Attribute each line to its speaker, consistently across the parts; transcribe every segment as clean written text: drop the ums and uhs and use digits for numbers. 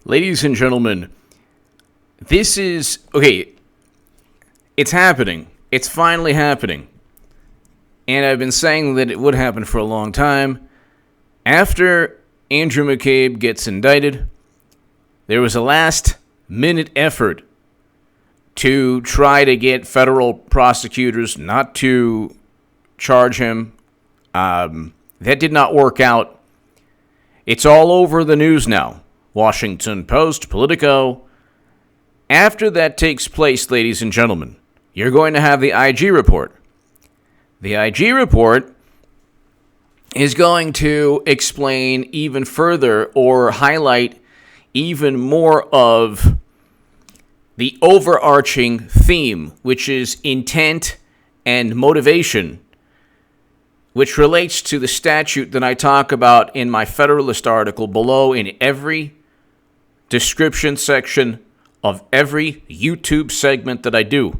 Speaker 1: Ladies and gentlemen, this is... Okay, it's happening. It's finally happening. And I've been saying that it would happen for a long time. After Andrew McCabe gets indicted, there was a last-minute effort to try to get federal prosecutors not to charge him. That did not work out. It's all over the news now. Washington Post, Politico. After that takes place, ladies and gentlemen, you're going to have the IG report. The IG report is going to explain even further or highlight even more of the overarching theme, which is intent and motivation, which relates to the statute that I talk about in my Federalist article below in every description section of every YouTube segment that I do.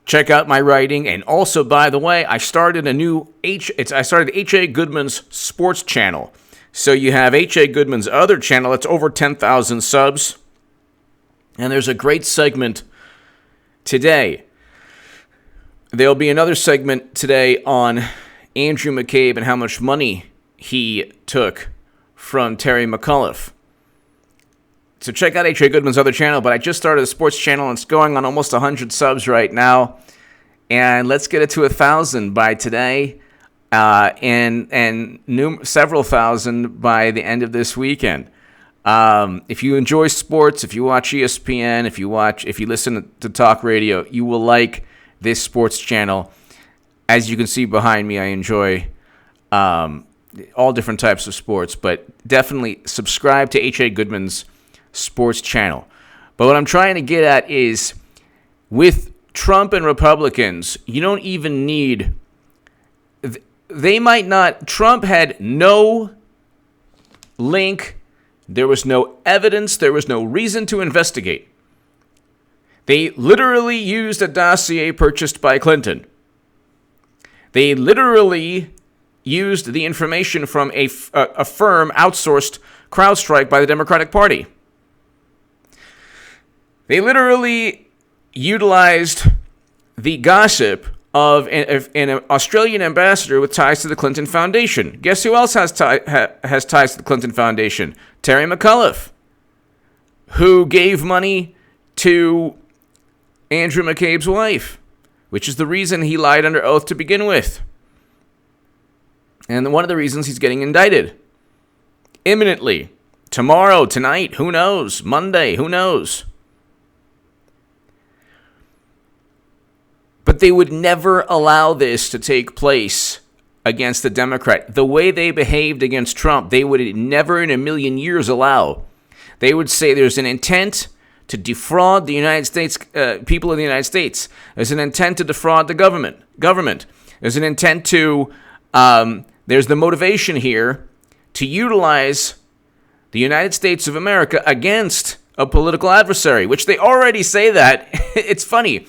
Speaker 1: Check out my writing. And also, by the way, I started H.A. Goodman's sports channel. So you have H.A. Goodman's other channel. It's over 10,000 subs. And there's a great segment today. There'll be another segment today on Andrew McCabe and how much money he took from Terry McAuliffe. So check out H.A. Goodman's other channel, but I just started a sports channel, and it's going on almost 100 subs right now. And let's get it to 1,000 by today, and several thousand by the end of this weekend. If you enjoy sports, if you watch ESPN, if you listen to talk radio, you will like this sports channel. As you can see behind me, I enjoy all different types of sports, but definitely subscribe to H.A. Goodman's sports channel. But what I'm trying to get at is, with Trump and Republicans, you don't even need... They might not... Trump had no link. There was no evidence. There was no reason to investigate. They literally used a dossier purchased by Clinton. They literally used the information from a firm outsourced CrowdStrike by the Democratic Party. They literally utilized the gossip of an Australian ambassador with ties to the Clinton Foundation. Guess who else has ties to the Clinton Foundation? Terry McAuliffe, who gave money to Andrew McCabe's wife, which is the reason he lied under oath to begin with. And one of the reasons he's getting indicted imminently. Tomorrow, tonight, who knows? Monday, who knows? But they would never allow this to take place against the Democrat. The way they behaved against Trump, they would never in a million years allow. They would say there's an intent to defraud the United States, people of the United States. There's an intent to defraud the government. There's an intent to, there's the motivation here to utilize the United States of America against a political adversary, which they already say that. It's funny.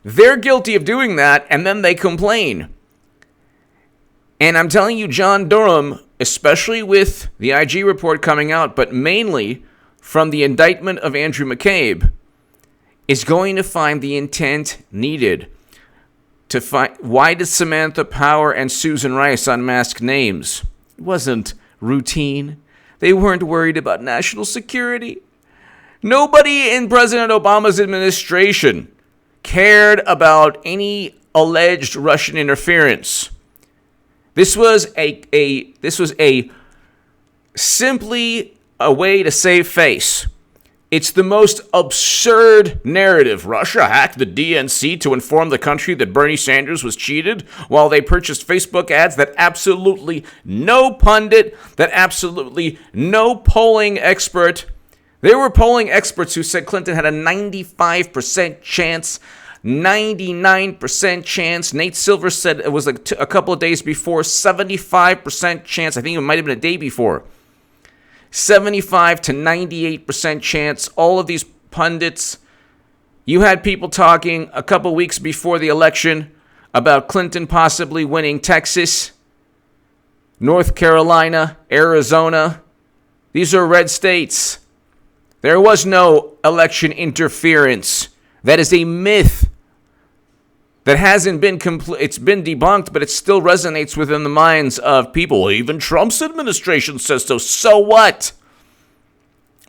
Speaker 1: They're guilty of doing that, and then they complain. And I'm telling you, John Durham, especially with the IG report coming out, but mainly from the indictment of Andrew McCabe, is going to find the intent needed to find... Why did Samantha Power and Susan Rice unmask names? It wasn't routine. They weren't worried about national security. Nobody in President Obama's administration cared about any alleged Russian interference. This was simply a way to save face. It's the most absurd narrative. Russia hacked the DNC to inform the country that Bernie Sanders was cheated while they purchased Facebook ads that absolutely no pundit, that absolutely no polling expert. There were polling experts who said Clinton had a 95% chance, 99% chance. Nate Silver said it was like a couple of days before, 75% chance. I think it might have been a day before. 75 to 98% chance. All of these pundits. You had people talking a couple weeks before the election about Clinton possibly winning Texas, North Carolina, Arizona. These are red states. There was no election interference. That is a myth that hasn't been it's been debunked, but it still resonates within the minds of people. Even Trump's administration says so. So what?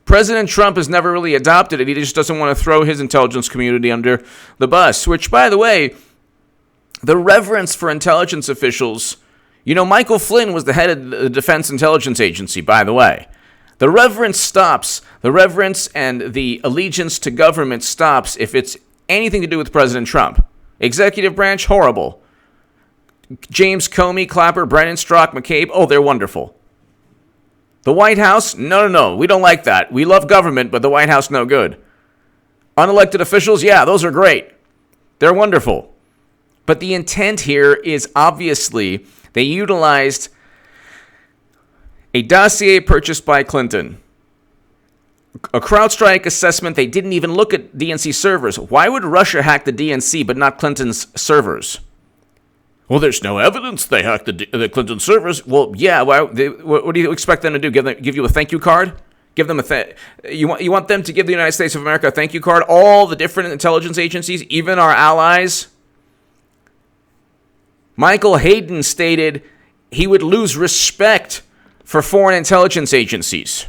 Speaker 1: President Trump has never really adopted it. He just doesn't want to throw his intelligence community under the bus, which, by the way, the reverence for intelligence officials, Michael Flynn was the head of the Defense Intelligence Agency, by the way. The reverence stops. The reverence and the allegiance to government stops if it's anything to do with President Trump. Executive branch, horrible. James Comey, Clapper, Brennan, Strzok, McCabe, oh, they're wonderful. The White House, no, we don't like that. We love government, but the White House, no good. Unelected officials, yeah, those are great. They're wonderful. But the intent here is obviously they utilized a dossier purchased by Clinton, a CrowdStrike assessment. They didn't even look at DNC servers. Why would Russia hack the DNC but not Clinton's servers? Well, there's no evidence they hacked the Clinton servers. Well, yeah. What do you expect them to do? Give you a thank you card? Give them you want them to give the United States of America a thank you card? All the different intelligence agencies, even our allies. Michael Hayden stated he would lose respect for foreign intelligence agencies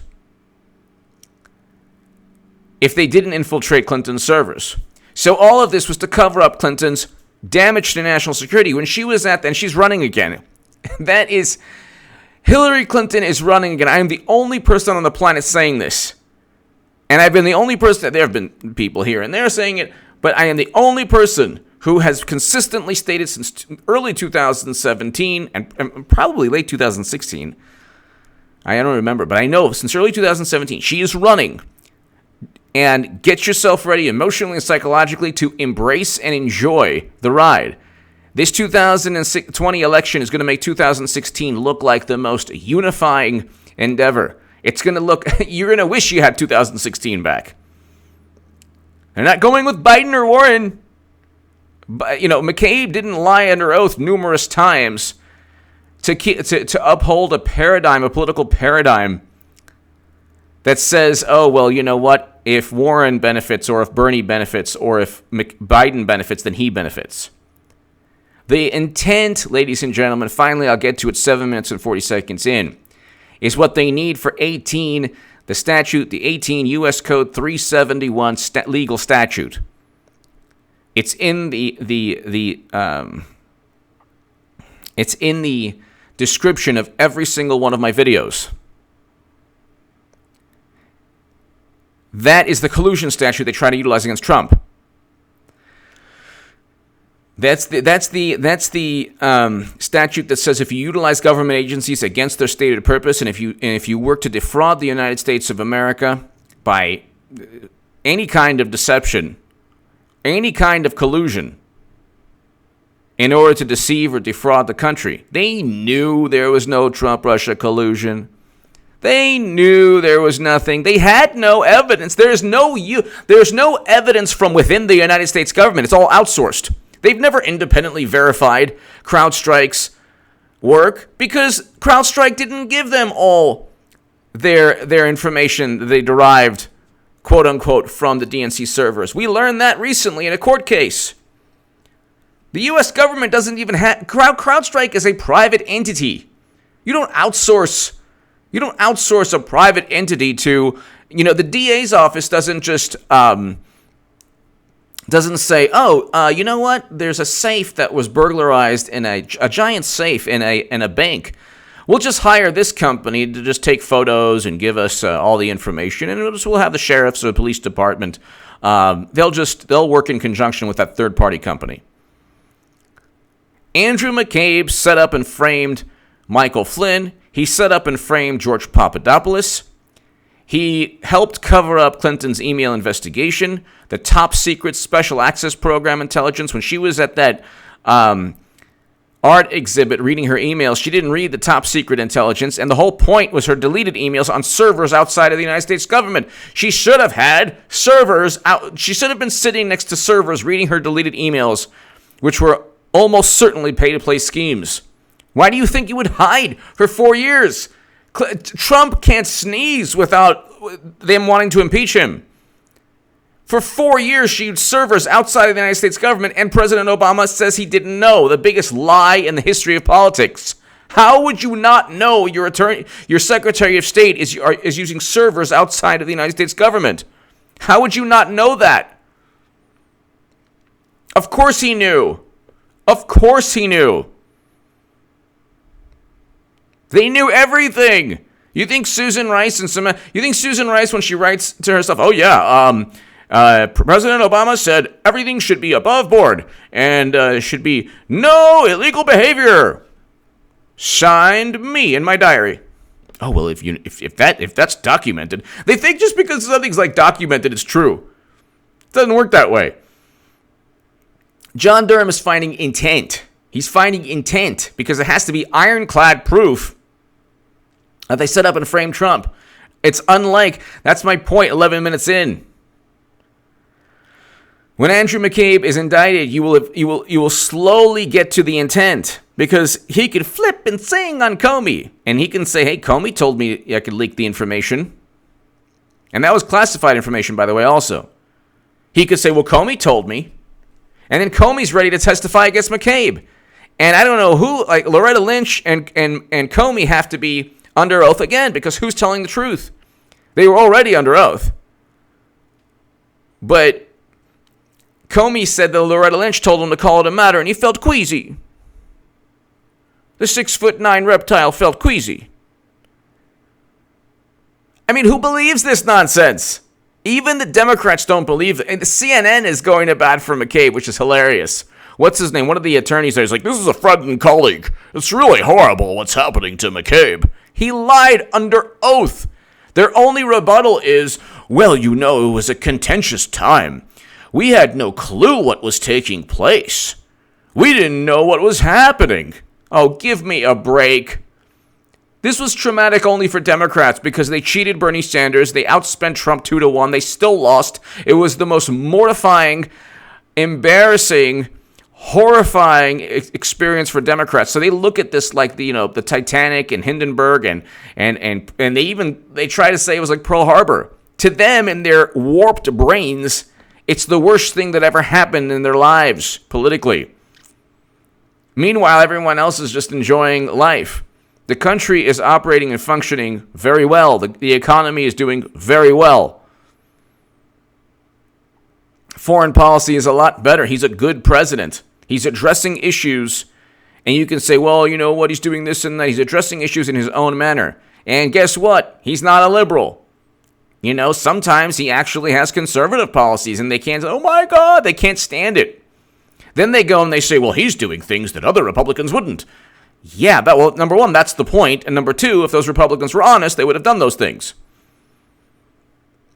Speaker 1: if they didn't infiltrate Clinton's servers. So all of this was to cover up Clinton's damage to national security. When she was and she's running again. That is, Hillary Clinton is running again. I am the only person on the planet saying this. And I've been the only person, there have been people here and there saying it, but I am the only person who has consistently stated since early 2017 and probably late 2016. I don't remember, but I know since early 2017, she is running. And get yourself ready emotionally and psychologically to embrace and enjoy the ride. This 2020 election is going to make 2016 look like the most unifying endeavor. It's going to look, you're going to wish you had 2016 back. They're not going with Biden or Warren. But, McCabe didn't lie under oath numerous times to uphold a political paradigm that says, oh, well, you know what? If Warren benefits or if Bernie benefits or if Biden benefits, then he benefits. The intent, ladies and gentlemen, finally I'll get to it 7 minutes and 40 seconds in, is what they need for 18, the statute, the 18 U.S. Code 371 legal statute. It's in it's in the description of every single one of my videos. That is the collusion statute they try to utilize against Trump. That's the statute that says if you utilize government agencies against their stated purpose, and if you work to defraud the United States of America by any kind of deception, any kind of collusion, in order to deceive or defraud the country. They knew there was no Trump-Russia collusion. They knew there was nothing. They had no evidence. There's no evidence from within the United States government. It's all outsourced. They've never independently verified CrowdStrike's work because CrowdStrike didn't give them all their information that they derived, quote unquote, from the DNC servers. We learned that recently in a court case. The U.S. government doesn't even have CrowdStrike is a private entity. You don't outsource a private entity to, the DA's office doesn't just, doesn't say, you know what? There's a safe that was burglarized in a giant safe in a bank. We'll just hire this company to just take photos and give us all the information, and we'll have the sheriffs or the police department. They'll work in conjunction with that third-party company. Andrew McCabe set up and framed Michael Flynn. He set up and framed George Papadopoulos. He helped cover up Clinton's email investigation, the top secret special access program intelligence. When she was at that art exhibit reading her emails, she didn't read the top secret intelligence, and the whole point was her deleted emails on servers outside of the United States government. She should have had servers out. She should have been sitting next to servers reading her deleted emails, which were almost certainly pay-to-play schemes. Why do you think you would hide for 4 years? Trump can't sneeze without them wanting to impeach him. For 4 years, she used servers outside of the United States government, and President Obama says he didn't know. The biggest lie in the history of politics. How would you not know your Secretary of State is using servers outside of the United States government? How would you not know that? Of course he knew. Of course he knew. They knew everything. You think Susan Rice when she writes to herself, oh yeah, President Obama said everything should be above board and should be no illegal behavior. Signed, me in my diary. Oh well, if that's documented, they think just because something's like documented, it's true. It doesn't work that way. John Durham is finding intent. He's finding intent because it has to be ironclad proof that they set up and framed Trump. It's unlike, that's my point 11 minutes in. When Andrew McCabe is indicted, you will slowly get to the intent because he could flip and sing on Comey. And he can say, hey, Comey told me I could leak the information. And that was classified information, by the way, also. He could say, well, Comey told me. And then Comey's ready to testify against McCabe. And I don't know who, like Loretta Lynch and Comey have to be under oath again because who's telling the truth? They were already under oath. But Comey said that Loretta Lynch told him to call it a matter and he felt queasy. The 6'9" reptile felt queasy. I mean, who believes this nonsense? Even the Democrats don't believe it. And the CNN is going to bat for McCabe, which is hilarious. What's his name? One of the attorneys there is like, this is a friend and colleague. It's really horrible what's happening to McCabe. He lied under oath. Their only rebuttal is, well, you know, it was a contentious time. We had no clue what was taking place. We didn't know what was happening. Oh, give me a break. This was traumatic only for Democrats because they cheated Bernie Sanders. They outspent Trump 2-1. They still lost. It was the most mortifying, embarrassing, horrifying experience for Democrats. So they look at this like the Titanic and Hindenburg and they try to say it was like Pearl Harbor. To them, in their warped brains, it's the worst thing that ever happened in their lives politically. Meanwhile, everyone else is just enjoying life. The country is operating and functioning very well. The economy is doing very well. Foreign policy is a lot better. He's a good president. He's addressing issues, and you can say, well, you know what, he's doing this and that. He's addressing issues in his own manner. And guess what? He's not a liberal. You know, sometimes he actually has conservative policies, and they can't say, oh my God, they can't stand it. Then they go and they say, well, he's doing things that other Republicans wouldn't. Yeah, well, number one, that's the point. And number two, if those Republicans were honest, they would have done those things.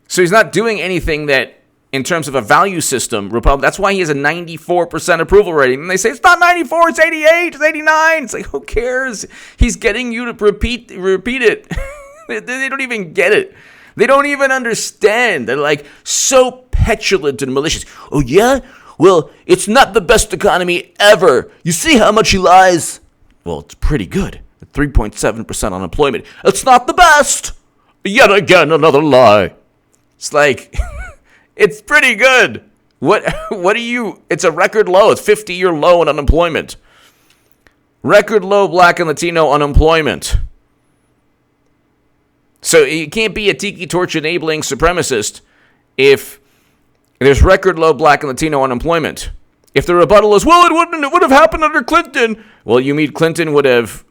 Speaker 1: So he's not doing anything that, in terms of a value system, that's why he has a 94% approval rating. And they say, it's not 94, it's 88, it's 89. It's like, who cares? He's getting you to repeat it. They don't even get it. They don't even understand. They're like so petulant and malicious. Oh, yeah? Well, it's not the best economy ever. You see how much he lies? Well, it's pretty good. 3.7% unemployment. It's not the best. Yet again, another lie. It's like, it's pretty good. What do you, it's a record low. It's 50-year low in unemployment. Record low Black and Latino unemployment. So you can't be a tiki torch enabling supremacist if there's record low Black and Latino unemployment. If the rebuttal is, well, it would have happened under Clinton. Well, you mean Clinton would have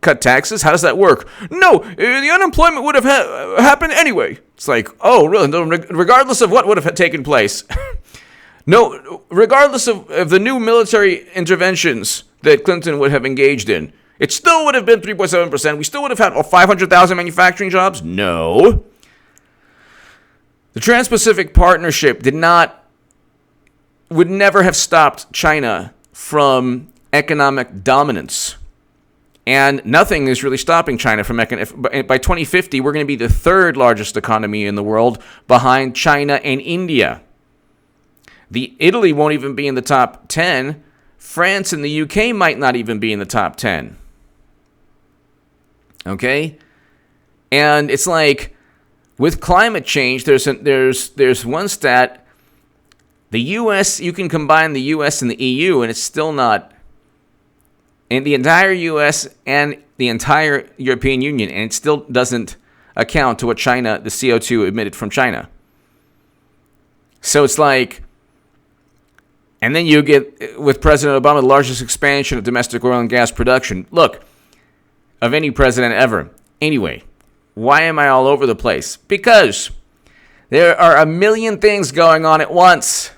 Speaker 1: cut taxes? How does that work? No, the unemployment would have happened anyway. It's like, oh, really? No, regardless of what would have taken place. No, regardless of the new military interventions that Clinton would have engaged in, it still would have been 3.7%. We still would have had 500,000 manufacturing jobs? No. The Trans-Pacific Partnership would never have stopped China from economic dominance. And nothing is really stopping China from by 2050, we're going to be the third largest economy in the world behind China and India. Italy won't even be in the top 10. France and the UK might not even be in the top 10. Okay? And it's like, with climate change, there's one stat. The U.S., you can combine the U.S. and the EU, and it's still not, and the entire U.S. and the entire European Union, and it still doesn't account to what China, the CO2 emitted from China. So it's like, and then you get, with President Obama, the largest expansion of domestic oil and gas production. Look, of any president ever. Anyway, why am I all over the place? Because there are a million things going on at once.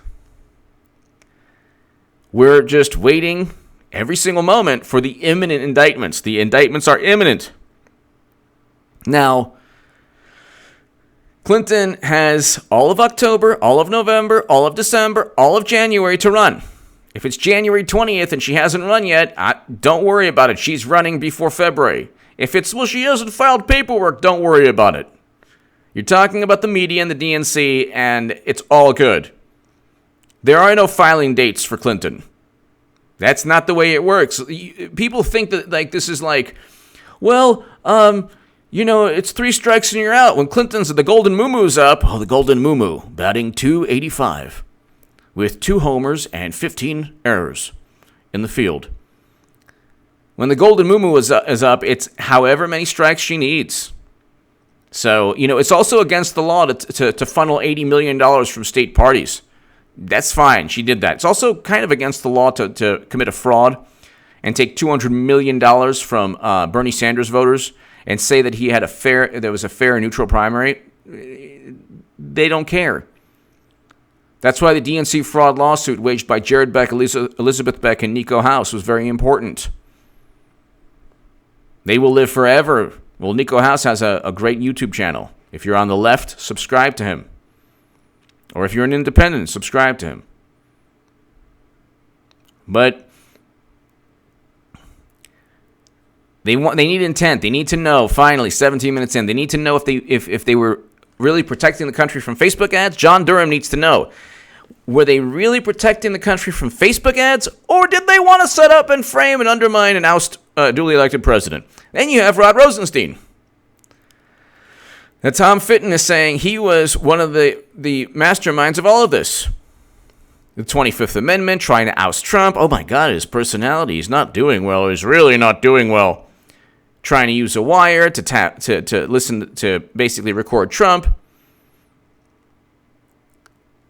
Speaker 1: We're just waiting every single moment for the imminent indictments. The indictments are imminent. Now, Clinton has all of October, all of November, all of December, all of January to run. If it's January 20th and she hasn't run yet, don't worry about it. She's running before February. If it's, well, she hasn't filed paperwork, don't worry about it. You're talking about the media and the DNC, and it's all good. There are no filing dates for Clinton. That's not the way it works. People think that, like, this is like, well, it's 3 strikes and you're out. When Clinton's, the Golden Moo-Moo's up, the Golden Moo-Moo, batting .285 with 2 homers and 15 errors in the field. When the Golden Moo-Moo is up, it's however many strikes she needs. So, it's also against the law to funnel $80 million from state parties. That's fine. She did that. It's also kind of against the law to commit a fraud and take $200 million from Bernie Sanders voters and say that there was a fair and neutral primary. They don't care. That's why the DNC fraud lawsuit waged by Jared Beck, Elizabeth Beck, and Nico House was very important. They will live forever. Well, Nico House has a great YouTube channel. If you're on the left, subscribe to him. Or if you're an independent, subscribe to him. But they need intent. They need to know, finally, 17 minutes in, they need to know if they were really protecting the country from Facebook ads. John Durham needs to know. Were they really protecting the country from Facebook ads? Or did they want to set up and frame and undermine and oust a duly elected president? Then you have Rod Rosenstein. Now, Tom Fitton is saying he was one of the masterminds of all of this. The 25th Amendment, trying to oust Trump. Oh my God, his personality, he's not doing well. He's really not doing well. Trying to use a wire to listen to basically record Trump.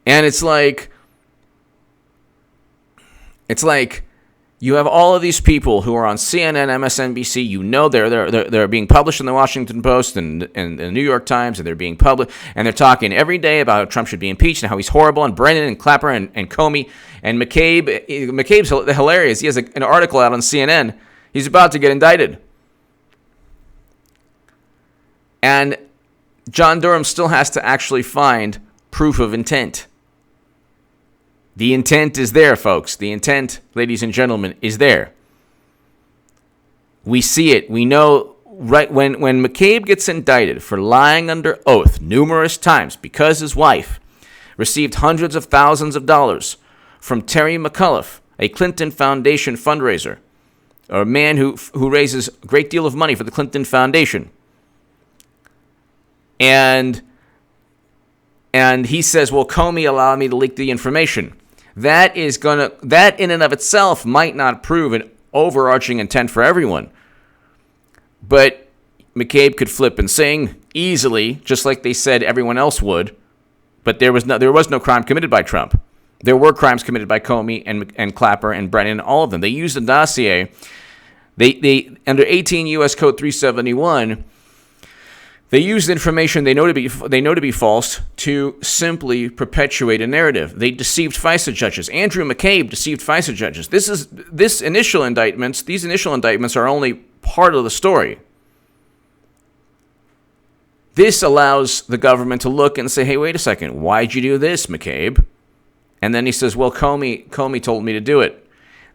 Speaker 1: And it's like you have all of these people who are on CNN, MSNBC. They're being published in the Washington Post and the New York Times, and they're being published, and they're talking every day about how Trump should be impeached and how he's horrible, and Brennan and Clapper and Comey and McCabe. McCabe's hilarious. He has an article out on CNN. He's about to get indicted. And John Durham still has to actually find proof of intent. The intent is there, folks. The intent, ladies and gentlemen, is there. We see it. We know right when McCabe gets indicted for lying under oath numerous times because his wife received hundreds of thousands of dollars from Terry McAuliffe, a Clinton Foundation fundraiser, or a man who raises a great deal of money for the Clinton Foundation. And he says, well, Comey allowed me to leak the information. That in and of itself might not prove an overarching intent for everyone. But McCabe could flip and sing easily, just like they said everyone else would. But there was no crime committed by Trump. There were crimes committed by Comey and Clapper and Brennan, all of them. They used a dossier. They under 18 U.S. Code 371. They used information they know to be false to simply perpetuate a narrative. They deceived FISA judges. Andrew McCabe deceived FISA judges. These initial indictments are only part of the story. This allows the government to look and say, hey, wait a second, why'd you do this, McCabe? And then he says, well, Comey told me to do it.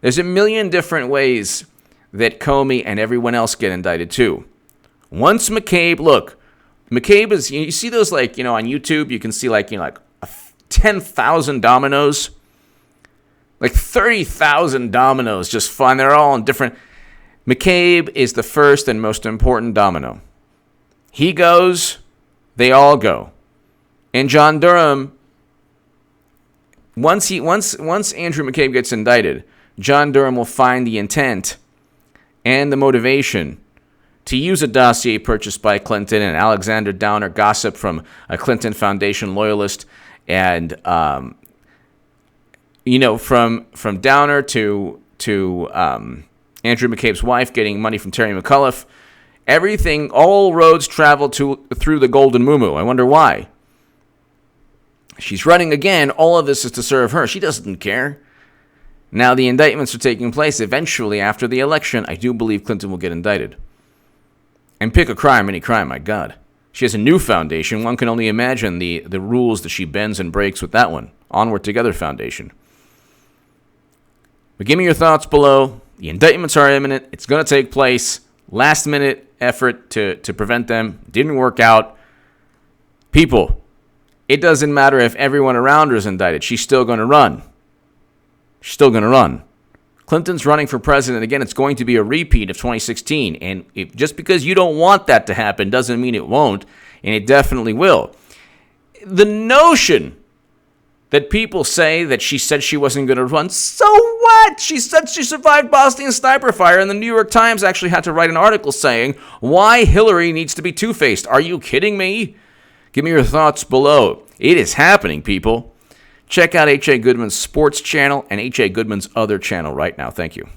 Speaker 1: There's a million different ways that Comey and everyone else get indicted too. Once McCabe is, you see those, on YouTube, you can see 10,000 dominoes, 30,000 dominoes just fun. They're all in different. McCabe is the first and most important domino. He goes, they all go. And John Durham, once Andrew McCabe gets indicted, John Durham will find the intent and the motivation to use a dossier purchased by Clinton and Alexander Downer gossip from a Clinton Foundation loyalist, and from Downer to Andrew McCabe's wife getting money from Terry McAuliffe. Everything, all roads travel through the Golden Muumuu. I wonder why. She's running again. All of this is to serve her. She doesn't care. Now the indictments are taking place. Eventually, after the election, I do believe Clinton will get indicted. And pick a crime, any crime, my God. She has a new foundation. One can only imagine the rules that she bends and breaks with that one. Onward Together Foundation. But give me your thoughts below. The indictments are imminent. It's going to take place. Last-minute effort to prevent them. Didn't work out. People, it doesn't matter if everyone around her is indicted. She's still going to run. She's still going to run. Clinton's running for president. Again, it's going to be a repeat of 2016. And just because you don't want that to happen doesn't mean it won't. And it definitely will. The notion that people say that she said she wasn't going to run, so what? She said she survived Boston sniper fire, and the New York Times actually had to write an article saying why Hillary needs to be two-faced. Are you kidding me? Give me your thoughts below. It is happening, people. Check out H.A. Goodman's sports channel and H.A. Goodman's other channel right now. Thank you.